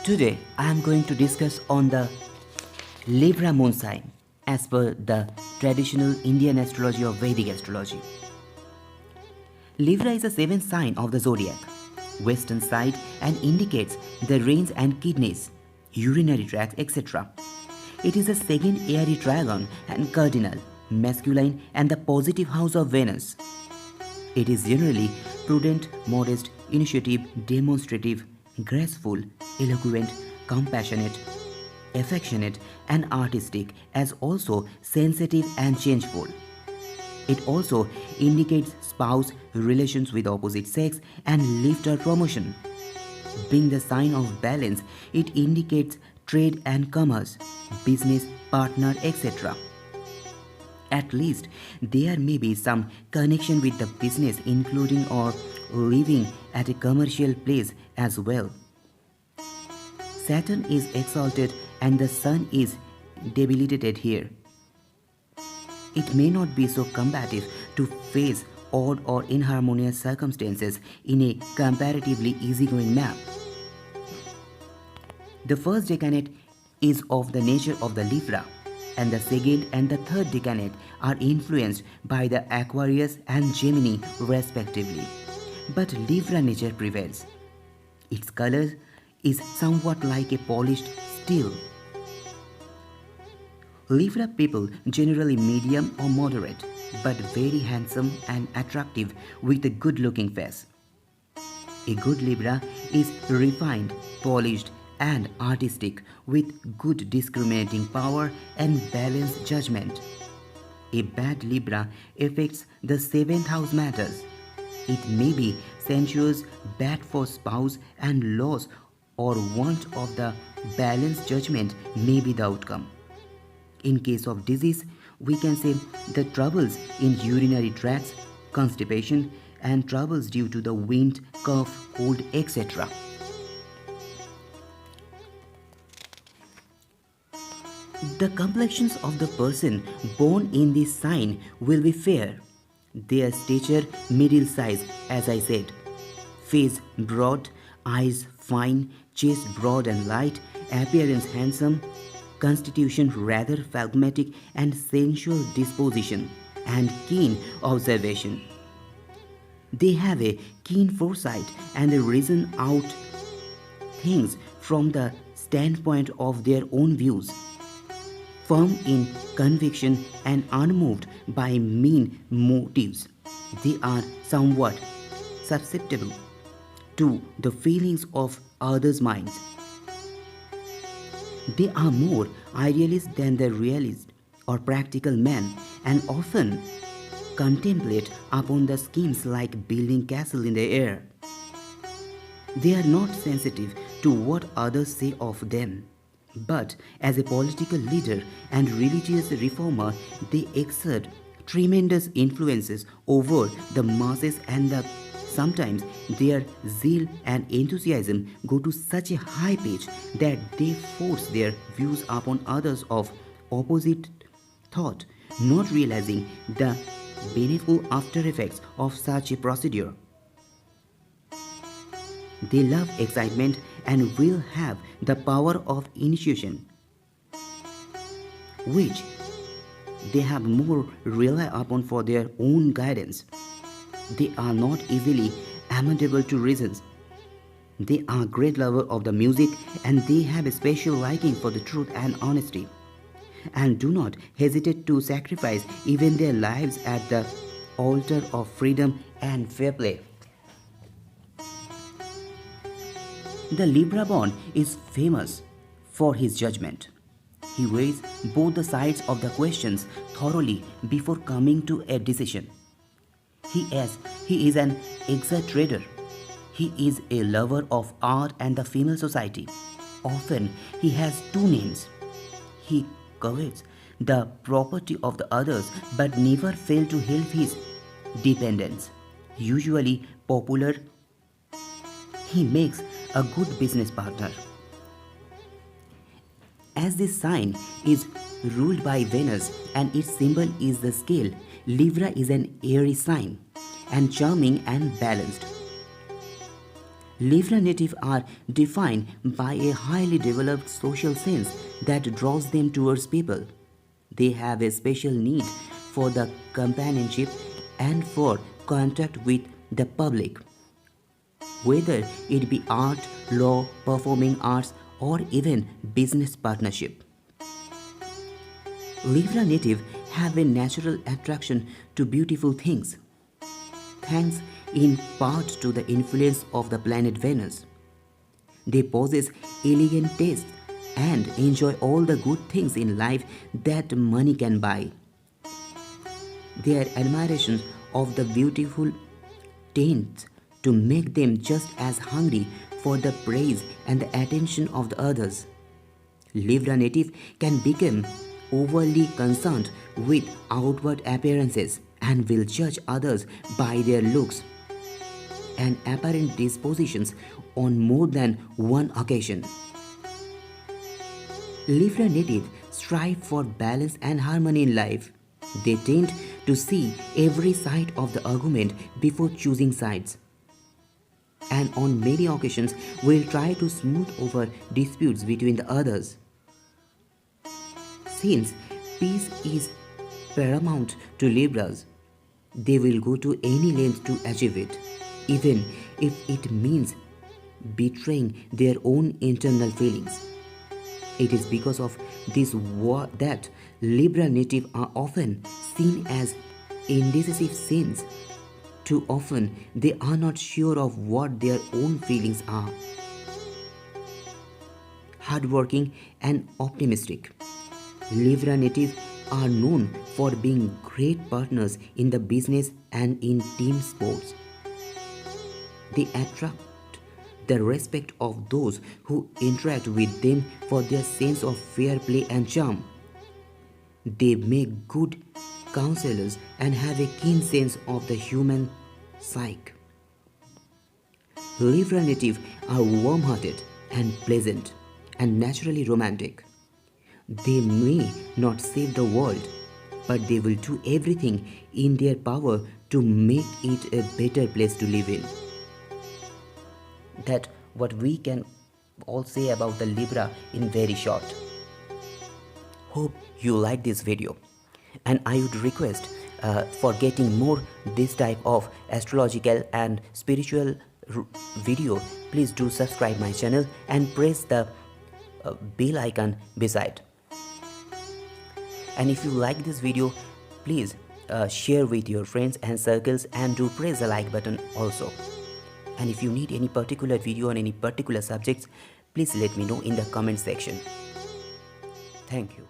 Today I am going to discuss on the Libra moon sign as per the traditional Indian astrology or Vedic astrology. Libra is the seventh sign of the zodiac, western side, and indicates the reins and kidneys, urinary tract, etc. It is the second airy dragon and cardinal, masculine, and the positive house of Venus. It is generally prudent, modest, initiative, demonstrative, graceful, eloquent, compassionate, affectionate, and artistic, as also sensitive and changeful. It also indicates spouse, relations with opposite sex, and lift or promotion. Being the sign of balance, it indicates trade and commerce, business, partner, etc. At least there may be some connection with the business, including or living at a commercial place as well. Saturn is exalted and the Sun is debilitated here. It may not be so combative to face odd or inharmonious circumstances in a comparatively easygoing map. The first decanate is of the nature of the Libra, and the second and the third decanate are influenced by the Aquarius and Gemini respectively. But Libra nature prevails. Its color is somewhat like a polished steel. Libra people generally medium or moderate, but very handsome and attractive with a good looking face. A good Libra is refined, polished, and artistic with good discriminating power and balanced judgment. A bad Libra affects the seventh house matters. It may be sensuous, bad for spouse, and loss or want of the balanced judgment may be the outcome. In case of disease, we can say the troubles in urinary tracts, constipation, and troubles due to the wind, cough, cold, etc. The complexions of the person born in this sign will be fair. Their stature middle size, as I said. Face broad, eyes fine, chest broad and light, appearance handsome, constitution rather phlegmatic and sensual disposition, and keen observation. They have a keen foresight and they reason out things from the standpoint of their own views. Firm in conviction and unmoved by mean motives, they are somewhat susceptible to the feelings of others' minds. They are more idealist than the realist or practical man and often contemplate upon the schemes like building castle in the air. They are not sensitive to what others say of them, but as a political leader and religious reformer, they exert tremendous influences over the masses and sometimes their zeal and enthusiasm go to such a high pitch that they force their views upon others of opposite thought, not realizing the baneful after effects of such a procedure. They love excitement and will have the power of initiation, which they have more rely upon for their own guidance. They are not easily amenable to reasons. They are great lovers of the music and they have a special liking for the truth and honesty, and do not hesitate to sacrifice even their lives at the altar of freedom and fair play. The Libra born is famous for his judgment. He weighs both the sides of the questions thoroughly before coming to a decision. He is an exaggerator. He is a lover of art and the female society. Often he has two names. He covets the property of the others but never fails to help his dependents. Usually popular, he makes a good business partner. As this sign is ruled by Venus and its symbol is the scale, Libra is an airy sign and charming and balanced. Libra native are defined by a highly developed social sense that draws them towards people. They have a special need for the companionship and for contact with the public. Whether it be art, law, performing arts, or even business partnership. Libra native have a natural attraction to beautiful things, thanks in part to the influence of the planet Venus. They possess elegant taste and enjoy all the good things in life that money can buy. Their admiration of the beautiful tends to make them just as hungry for the praise and the attention of the others. Libra native can become overly concerned with outward appearances and will judge others by their looks and apparent dispositions on more than one occasion. Libra native strive for balance and harmony in life. They tend to see every side of the argument before choosing sides, and on many occasions will try to smooth over disputes between the others. Since peace is paramount to Libras, they will go to any length to achieve it, even if it means betraying their own internal feelings. It is because of this that Libra native are often seen as indecisive since too often they are not sure of what their own feelings are. Hardworking and optimistic, Libra natives are known for being great partners in the business and in team sports. They attract the respect of those who interact with them for their sense of fair play and charm. They make good counselors and have a keen sense of the human psyche. Libra natives are warm-hearted and pleasant and naturally romantic. They may not save the world, but they will do everything in their power to make it a better place to live in. That's what we can all say about the Libra in very short. Hope you like this video, and I would request for getting more this type of astrological and spiritual video, please do subscribe my channel and press the bell icon beside. And if you like this video, please share with your friends and circles, and do press the like button also. And if you need any particular video on any particular subjects, please let me know in the comment section. Thank you.